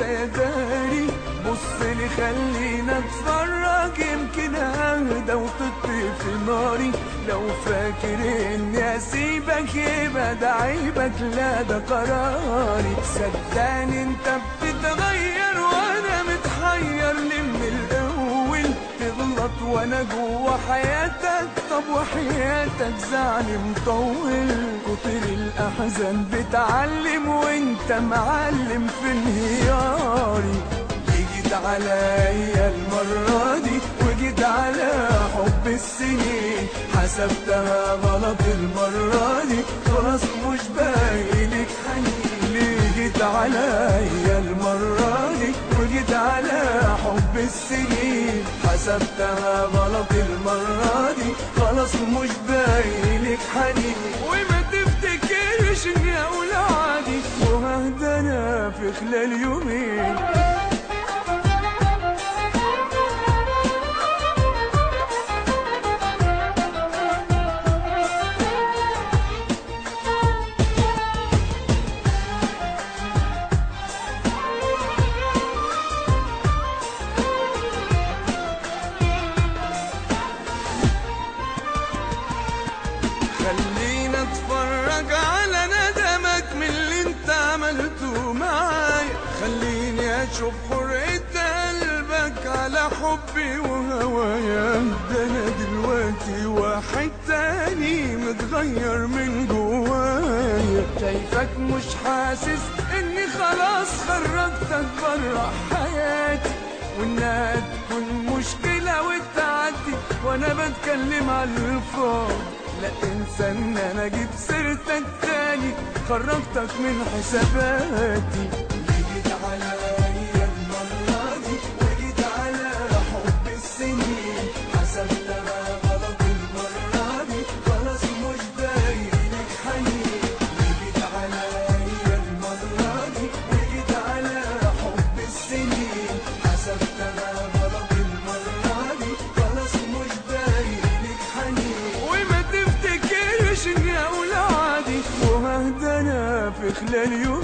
يا داري، بصلي خلينا اتفرج يمكن اهدى وتطفي في ناري. لو فاكر اني اسيبك يبقى ده عيبك، لا ده قراري. صدقني انت بتتغير وانا متحير ليه من الاول تغلط وانا جوا حياتك. طب وحياتك زعلي مطول، كتر الاحزان بتعلم وانت معلم في انهياري. جيت عليا المرة دي وجيت على حب السنين، حسبتها غلط المرة دي خلاص مش باقيلك حنين. ليه جيت عليا المرة دي وجيت على حب السنين، حسبتها غلط المرة دي خلاص مش باقيلك حنين. وما تفتكرش اني اقول عادي وههدى انا في خلال يومين. خلينا اتفرج على ندمك من اللي انت عملته معايا، خليني اشوف حرية قلبك على حبي وهوايا. ده انا دلوقتي واحد تاني متغير من جوايا، شايفك مش حاسس اني خلاص خرجتك برا حياتي، وانها تكون مشكلة وتعدي وانا بتكلم على الفاضي. لا انسى ان انا جبت سيرتك تاني خرجتك من حساباتي. جيت عليا المرة دي وجيت على حب السنين، حسبتها غلط المرة دي خلاص مش باقيلك حنين. جيت عليا المرة دي وجيت على حب السنين، حسبتها غلط المرة دي خلاص مش باقيلك حنين. وما تفتكرش اني اقول عادي وههدى انا في خلال يوم.